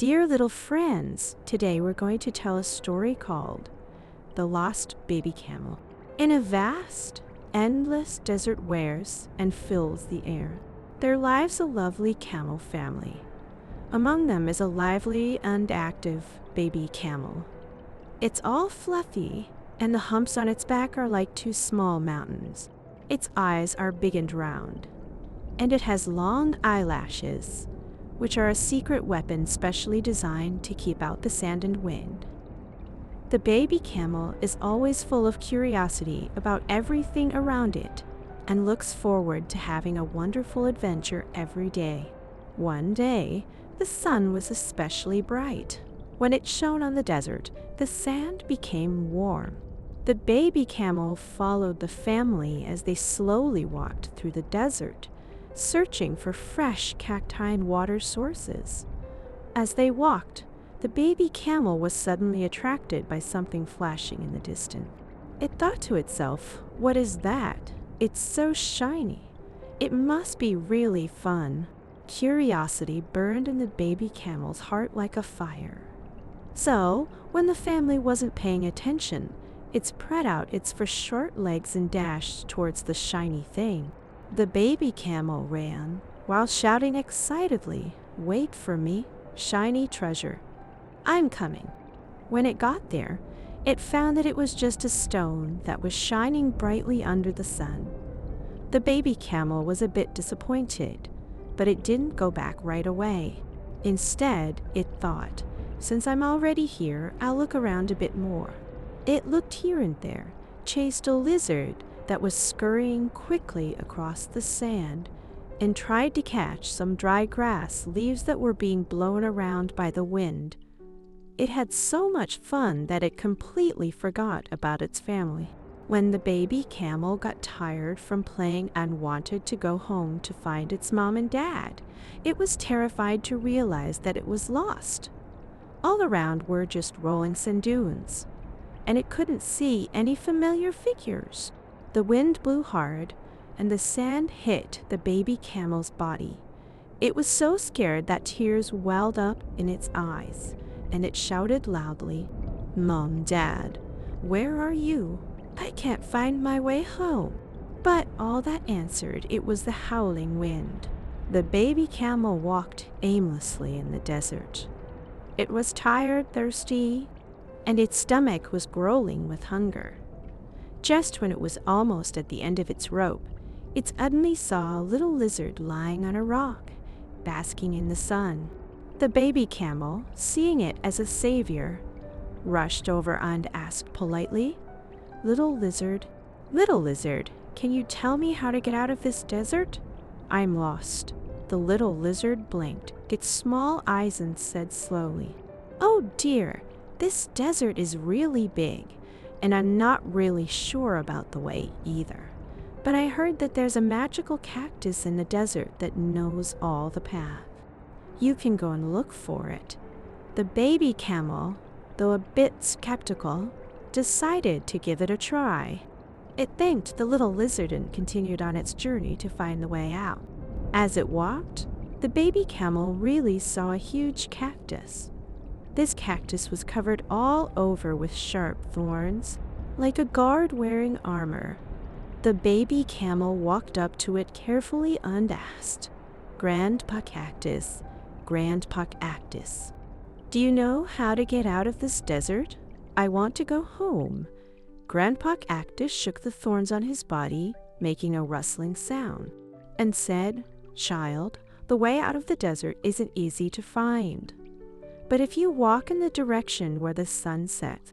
Dear little friends, today we're going to tell a story called The Lost Baby Camel. In a vast, endless desert wears and fills the air. There lives a lovely camel family. Among them is a lively and active baby camel. It's all fluffy, and the humps on its back are like two small mountains. Its eyes are big and round, and it has long eyelashes, which are a secret weapon specially designed to keep out the sand and wind. The baby camel is always full of curiosity about everything around it and looks forward to having a wonderful adventure every day. One day, the sun was especially bright. When it shone on the desert, the sand became warm. The baby camel followed the family as they slowly walked through the desert, searching for fresh cacti and water sources. As they walked, the baby camel was suddenly attracted by something flashing in the distance. It thought to itself, "What is that? It's so shiny. It must be really fun." Curiosity burned in the baby camel's heart like a fire. So, when the family wasn't paying attention, it spread out its short legs and dashed towards the shiny thing. The baby camel ran, while shouting excitedly, "Wait for me, shiny treasure. I'm coming." When it got there, it found that it was just a stone that was shining brightly under the sun. The baby camel was a bit disappointed, but it didn't go back right away. Instead, it thought, "Since I'm already here, I'll look around a bit more." It looked here and there, chased a lizard that was scurrying quickly across the sand, and tried to catch some dry grass leaves that were being blown around by the wind. It had so much fun that it completely forgot about its family. When the baby camel got tired from playing and wanted to go home to find its mom and dad, it was terrified to realize that it was lost. All around were just rolling sand dunes, and it couldn't see any familiar figures. The wind blew hard, and the sand hit the baby camel's body. It was so scared that tears welled up in its eyes, and it shouted loudly, "Mom, Dad, where are you? I can't find my way home." But all that answered it was the howling wind. The baby camel walked aimlessly in the desert. It was tired, thirsty, and its stomach was growling with hunger. Just when it was almost at the end of its rope, it suddenly saw a little lizard lying on a rock, basking in the sun. The baby camel, seeing it as a savior, rushed over and asked politely, Little lizard, can you tell me how to get out of this desert? I'm lost." The little lizard blinked its small eyes and said slowly, "Oh dear, this desert is really big, and I'm not really sure about the way either. But I heard that there's a magical cactus in the desert that knows all the path. You can go and look for it." The baby camel, though a bit skeptical, decided to give it a try. It thanked the little lizard and continued on its journey to find the way out. As it walked, the baby camel really saw a huge cactus. This cactus was covered all over with sharp thorns, like a guard wearing armor. The baby camel walked up to it carefully and asked, "Grandpa Cactus, Grandpa Cactus, do you know how to get out of this desert? I want to go home." Grandpa Cactus shook the thorns on his body, making a rustling sound, and said, "Child, the way out of the desert isn't easy to find. But if you walk in the direction where the sun sets,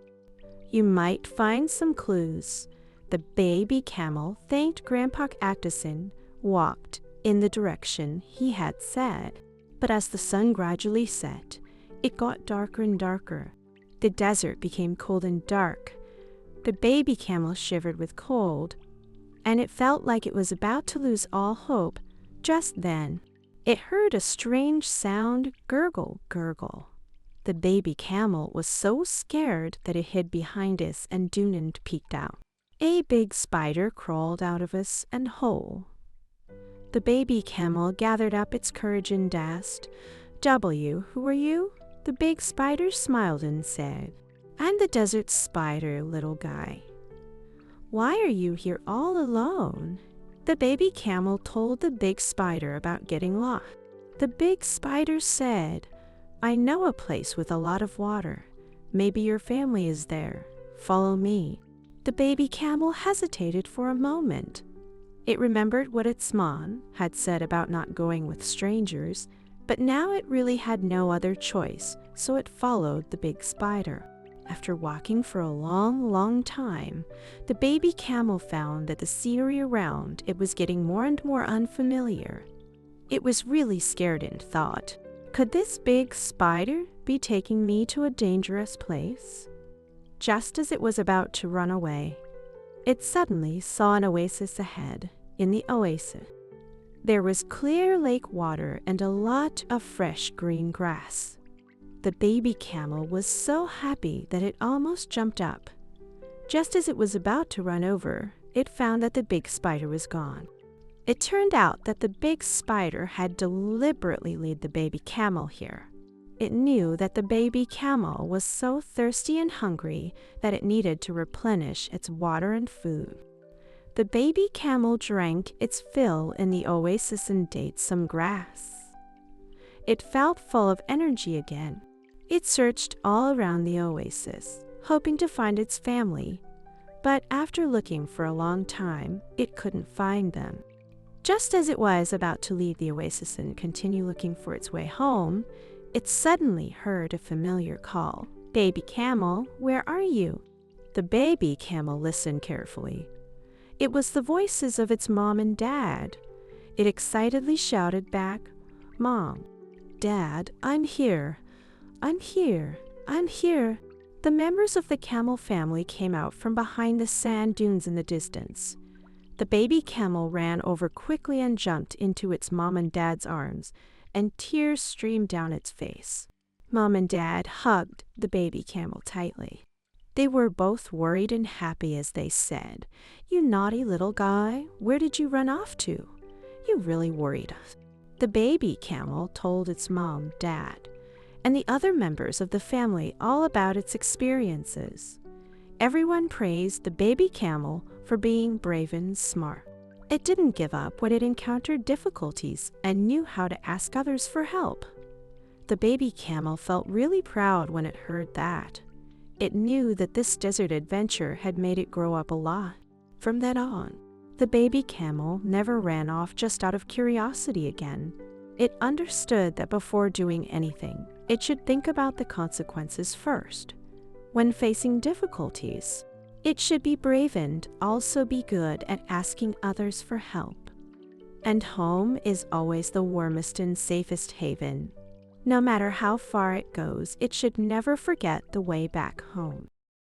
you might find some clues." The baby camel thanked Grandpa Cactus and walked in the direction he had said. But as the sun gradually set, it got darker and darker. The desert became cold and dark. The baby camel shivered with cold, and it felt like it was about to lose all hope. Just then, it heard a strange sound, gurgle, gurgle. The baby camel was so scared that it hid behind us and Dunant peeked out. A big spider crawled out of us and hole. The baby camel gathered up its courage and asked, "W, who are you?" The big spider smiled and said, "I'm the desert spider, little guy. Why are you here all alone?" The baby camel told the big spider about getting lost. The big spider said, "I know a place with a lot of water. Maybe your family is there. Follow me." The baby camel hesitated for a moment. It remembered what its mom had said about not going with strangers, but now it really had no other choice, so it followed the big spider. After walking for a long time, the baby camel found that the scenery around it was getting more and more unfamiliar. It was really scared and thought, "Could this big spider be taking me to a dangerous place?" Just as it was about to run away, it suddenly saw an oasis ahead. In the oasis, there was clear lake water and a lot of fresh green grass. The baby camel was so happy that it almost jumped up. Just as it was about to run over, it found that the big spider was gone. It turned out that the big spider had deliberately led the baby camel here. It knew that the baby camel was so thirsty and hungry that it needed to replenish its water and food. The baby camel drank its fill in the oasis and ate some grass. It felt full of energy again. It searched all around the oasis, hoping to find its family, but after looking for a long time, it couldn't find them. Just as it was about to leave the oasis and continue looking for its way home, it suddenly heard a familiar call. "Baby camel, where are you?" The baby camel listened carefully. It was the voices of its mom and dad. It excitedly shouted back, "Mom, Dad, I'm here. I'm here. I'm here." The members of the camel family came out from behind the sand dunes in the distance. The baby camel ran over quickly and jumped into its mom and dad's arms, and tears streamed down its face. Mom and Dad hugged the baby camel tightly. They were both worried and happy as they said, "You naughty little guy, where did you run off to? You really worried us." The baby camel told its mom, dad, and the other members of the family all about its experiences. Everyone praised the baby camel for being brave and smart. It didn't give up when it encountered difficulties and knew how to ask others for help. The baby camel felt really proud when it heard that. It knew that this desert adventure had made it grow up a lot. From then on, the baby camel never ran off just out of curiosity again. It understood that before doing anything, it should think about the consequences first. When facing difficulties, it should be brave and also be good at asking others for help. And home is always the warmest and safest haven. No matter how far it goes, it should never forget the way back home.